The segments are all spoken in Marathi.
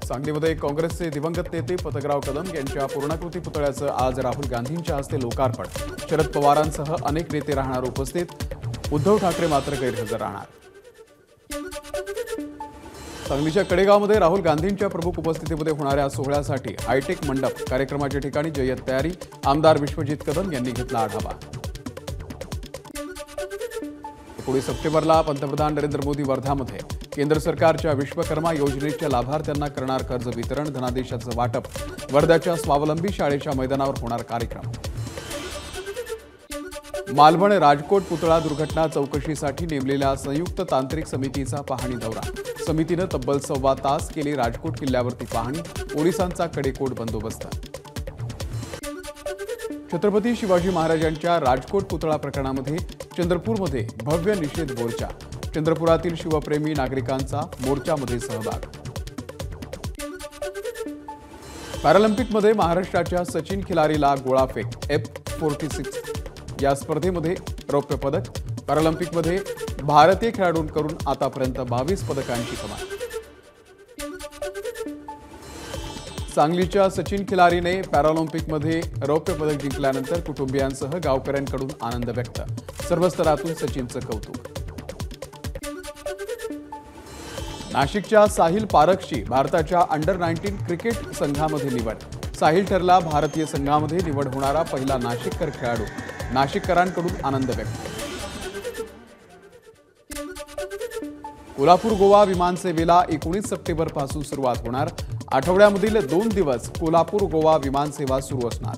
सांगलीमध्ये काँग्रेसचे दिवंगत नेते पतंगराव कदम यांच्या पूर्णाकृती पुतळ्याचं आज राहुल गांधींच्या हस्ते लोकार्पण। शरद पवारांसह अनेक नेते राहणार उपस्थित। उद्धव ठाकरे मात्र गैरहजर राहणार। सांगलीच्या कडेगावमध्ये राहुल गांधींच्या प्रमुख उपस्थितीमध्ये होणाऱ्या सोहळ्यासाठी हायटेक मंडप कार्यक्रमाच्या ठिकाणी जय्यत तयारी। आमदार विश्वजित कदम यांनी घेतला आढावा। 19 सप्टेंबरला पंतप्रधान नरेंद्र मोदी वर्धामध्ये केंद्र सरकारच्या विश्वकर्मा योजनेच्या लाभार्थ्यांना करणार कर्ज वितरण, धनादेशाचं वाटप। वर्ध्याच्या स्वावलंबी शाळेच्या मैदानावर होणार कार्यक्रम। मालवण राजकोट पुतळा दुर्घटना चौकशीसाठी नेमलेल्या संयुक्त तांत्रिक समितीचा पाहणी दौरा। समितीने तब्बल 1.25 तास केली राजकोट किल्ल्यावरती पाहणी। पोलिसांचा कडेकोट बंदोबस्त। छत्रपती शिवाजी महाराजांच्या राजकोट पुतळा प्रकरणामध्ये चंद्रपूरमध्ये भव्य निषेध मोर्चा। चंद्रपुरातील शिवप्रेमी नागरिकांचा मोर्चामध्ये सहभाग। पॅरालिम्पिकमध्ये महाराष्ट्राच्या सचिन खिलारीला गोळाफेक F46 या स्पर्धेमध्ये रौप्य पदक। पॅरालिम्पिकमध्ये भारतीय खेळाडूंकडून आतापर्यंत 22 पदकांची कमाई। सांगलीच्या सचिन खिलारीने पॅरालिम्पिकमध्ये रौप्य पदक जिंकल्यानंतर कुटुंबियांसह गावकऱ्यांकडून आनंद व्यक्त। सर्व स्तरातून सचिनचं कौतुक। नाशिकच्या साहिल पारखची भारताच्या अंडर-19 क्रिकेट संघामध्ये निवड। साहिल ठरला भारतीय संघामध्ये निवड होणारा पहिला नाशिककर खेळाडू। नाशिककरांकडून आनंद व्यक्त। कोल्हापूर गोवा विमानसेवेला 19 सप्टेंबर पासून सुरुवात होणार। आठवड्यामधील 2 दिवस कोल्हापूर गोवा विमानसेवा सुरू असणार।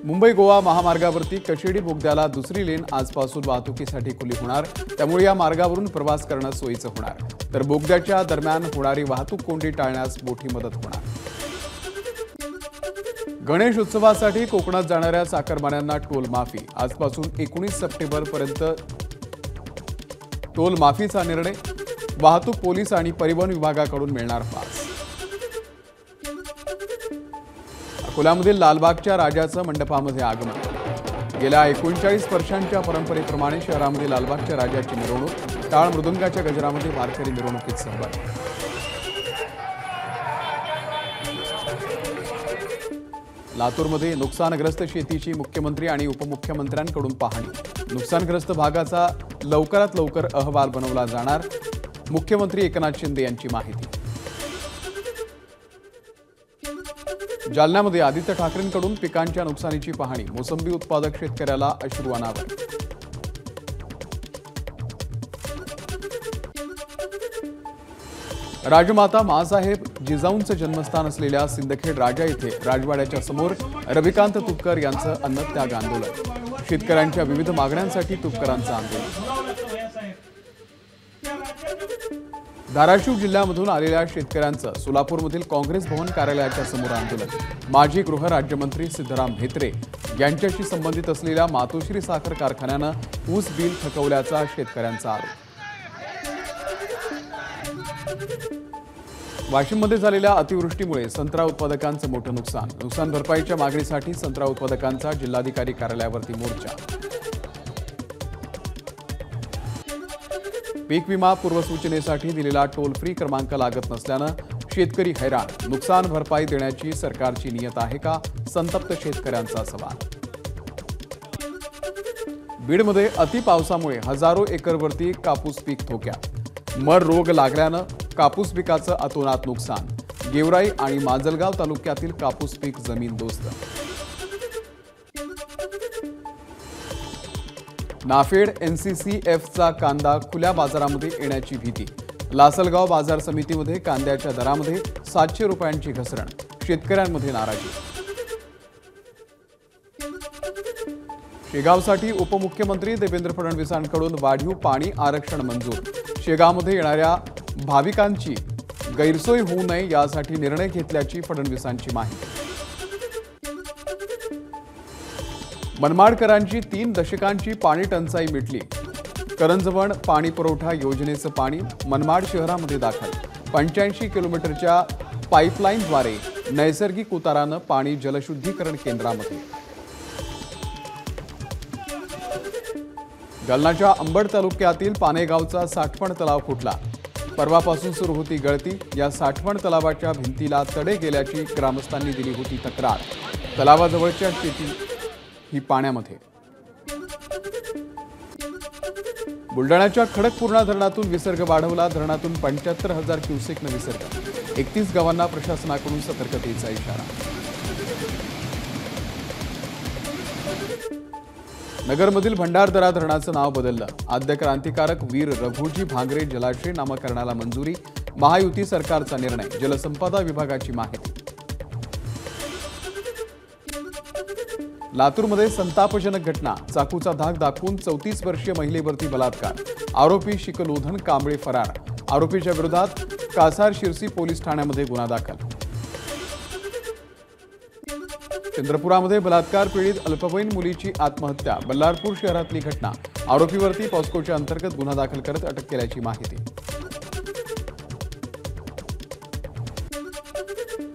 मुंबई गोवा महामार्गावरती कशेडी बोगद्याला दुसरी लेन आजपासून वाहतुकीसाठी खुली होणार। त्यामुळे या मार्गावरून प्रवास करणं सोयीचं होणार। तर बोगद्याच्या दरम्यान होणारी वाहतूक कोंडी टाळण्यास मोठी मदत होणार। गणेश उत्सवासाठी कोकणात जाणाऱ्या चाकरमान्यांना टोल माफी। आजपासून 19 सप्टेंबर पर्यंत टोल माफीचा निर्णय। वाहतूक पोलीस आणि परिवहन विभागाकडून मिळणार पास। अकोल्यामधील लालबागच्या राजाचं मंडपामध्ये आगमन। गेल्या 39 वर्षांच्या परंपरेप्रमाणे शहरामध्ये लालबागच्या राजाची मिरवणूक। टाळ मृदुंगाच्या गजरामध्ये वारकरी मिरवणुकीत सहभागी। लातूरमध्ये नुकसानग्रस्त शेतीची मुख्यमंत्री आणि उपमुख्यमंत्र्यांकडून पाहणी। नुकसानग्रस्त भागाचा लवकरात लवकर अहवाल बनवला जाणार। मुख्यमंत्री एकनाथ शिंदे यांची माहिती। जालन्यामध्ये आदित्य ठाकरेंकडून पिकांच्या नुकसानीची पाहणी। मोसंबी उत्पादक शेतकऱ्याला अश्रू अनावर। राजमाता माँसाहेब जिजाऊंचं जन्मस्थान असलेल्या सिंदखेड राजा येथे राजवाड्याच्या समोर रविकांत तुपकर यांचं अन्नत्याग आंदोलन। शेतकऱ्यांच्या विविध मागण्यांसाठी तुपकरांचं आंदोलन। धाराशिव जिल्ह्यामधून आलेल्या शेतकऱ्यांचं सोलापूरमधील काँग्रेस भवन कार्यालयाच्या समोर आंदोलन। माजी गृह राज्यमंत्री सिद्धराम म्हेत्रे यांच्याशी संबंधित असलेल्या मातोश्री साखर कारखान्यानं ऊस बिल थकवल्याचा शेतकऱ्यांचा आरोप। वाशिममध्ये झालेल्या अतिवृष्टीमुळे संत्रा उत्पादकांचं मोठं नुकसान। नुकसान भरपाईच्या मागणीसाठी संत्रा उत्पादकांचा जिल्हाधिकारी कार्यालयावरती मोर्चा। पीक विमा पूर्वसूचनेसाठी दिलेला टोल फ्री क्रमांक लागत नसल्यानं शेतकरी हैराण। नुकसान भरपाई देण्याची सरकारची नियत आहे का? संतप्त शेतकऱ्यांचा सवाल। बीडमध्ये अतिपावसामुळे हजारो एकरवरती कापूस पीक धोक्यात। मर रोग लागल्यानं कापूस पिकाचं अतोनात नुकसान। गेवराई आणि माजलगाव तालुक्यातील कापूस पीक जमीनदोस्त। नाफेड NCCFचा कांदा खुल्या बाजारामध्ये येण्याची भीती। लासलगाव बाजार समितीमध्ये कांद्याच्या दरामध्ये 700 रुपयांची घसरण। शेतकऱ्यांमध्ये नाराजी। शेगावसाठी उपमुख्यमंत्री देवेंद्र फडणवीसांकडून वाढीव पाणी आरक्षण मंजूर। शेगावमध्ये येणाऱ्या भाविकांची गैरसोय होऊ नये यासाठी निर्णय घेतल्याची फडणवीसांची माहिती। मनमाडकरांची 3 दशकांची पाणी टंचाई मिटली। करंजवण पाणी पुरवठा योजनेचं पाणी मनमाड शहरामध्ये दाखल। 85 किलोमीटरच्या पाईपलाईनद्वारे नैसर्गिक उतारानं पाणी जलशुद्धीकरण केंद्रामध्ये। जालन्याच्या अंबड तालुक्यातील पानेगावचा साठवण तलाव फुटला। परवापासून सुरू होती गळती। या साठवण तलावाच्या भिंतीला तडे गेल्याची ग्रामस्थांनी दिली होती तक्रार। तलावाजवळच्या शेती ही पाण्यामध्ये। बुलढाण्याच्या खडकपूर्णा धरणातून विसर्ग वाढवला। धरणातून 75,000 क्युसेकनं विसर्ग। 31 गावांना प्रशासनाकडून सतर्कतेचा इशारा। नगरमधील भंडारदरा धरणाचं नाव बदललं। आद्य क्रांतिकारक वीर रघुजी भांगरे जलाशय नामकरणाला मंजुरी। महायुती सरकारचा निर्णय। जलसंपदा विभागाची माहिती। लातूरमध्ये संतापजनक घटना। चाकूचा धाक दाखवून 34 वर्षीय महिलेवरती बलात्कार। आरोपी शिकलोधन कांबळे फरार। आरोपीच्या विरोधात कासार शिरसी पोलीस ठाण्यामध्ये गुन्हा दाखल। चंद्रपुरामध्ये बलात्कार पीडित अल्पवयीन मुलीची आत्महत्या। बल्लारपूर शहरातली घटना। आरोपीवरती पॉस्कोच्या अंतर्गत गुन्हा दाखल करत अटक केल्याची माहिती।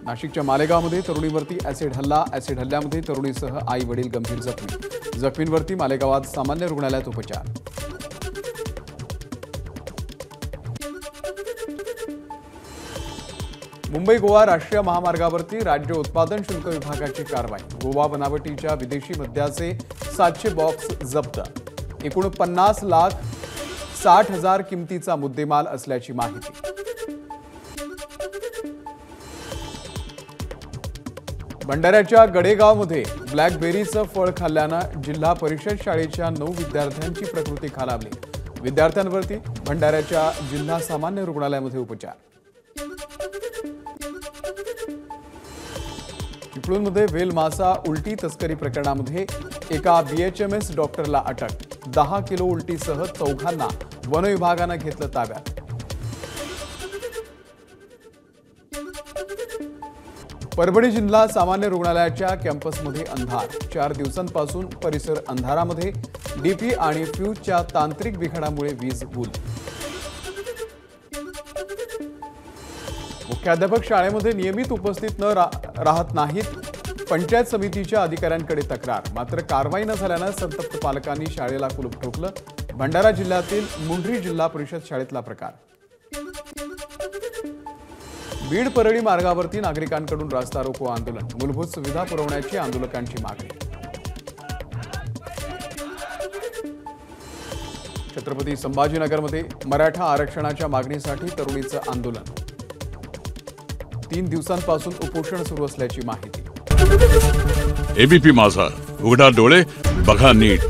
नाशिकच्या मालेगावमध्ये तरुणीवरती ऍसिड हल्ला। ऍसिड हल्ल्यामध्ये तरुणीसह आई वडील गंभीर जखमी। जखमींवरती मालेगावात सामान्य रुग्णालयात उपचार। मुंबई गोवा राष्ट्रीय महामार्गावरती राज्य उत्पादन शुल्क विभागाची कारवाई। गोवा बनावटीच्या विदेशी मद्याचे 700 बॉक्स जप्त। एकूण 50,60,000 किमतीचा मुद्देमाल असल्याची माहिती। भंडाऱ्याच्या गडेगावमध्ये ब्लॅकबेरीचं फळ खाल्ल्यानं जिल्हा परिषद शाळेच्या 9 विद्यार्थ्यांची प्रकृती खालावली। विद्यार्थ्यांवरती भंडाऱ्याच्या जिल्हा सामान्य रुग्णालयामध्ये उपचार। चिपळूणमध्ये व्हेल मासा उलटी तस्करी प्रकरणामध्ये एका BHMS डॉक्टरला अटक। 10 किलो उलटीसह चौघांना वन विभागानं घेतलं ताब्यात। परभणी जिल्हा सामान्य रुग्णालयाच्या कॅम्पसमध्ये अंधार। 4 दिवसांपासून परिसर अंधारामध्ये। डीपी आणि फ्यूजच्या तांत्रिक बिघाडामुळे वीज गुल। मुख्याध्यापक शाळेमध्ये नियमित उपस्थित न राहत नाहीत। पंचायत समितीच्या अधिकाऱ्यांकडे तक्रार। मात्र कारवाई न झाल्यानं संतप्त पालकांनी शाळेला कुलूप ठोकलं। भंडारा जिल्ह्यातील मुंढरी जिल्हा परिषद शाळेतला प्रकार। बीड परळी मार्गावरती नागरिकांकडून रास्ता रोको आंदोलन। मूलभूत सुविधा पुरवण्याची आंदोलकांची मागणी। छत्रपती संभाजीनगरमध्ये मराठा आरक्षणाच्या मागणीसाठी तरुणीचं आंदोलन। 3 दिवसांपासून उपोषण सुरू असल्याची माहिती। एबीपी माझा, उघडा डोळे बघा नीट।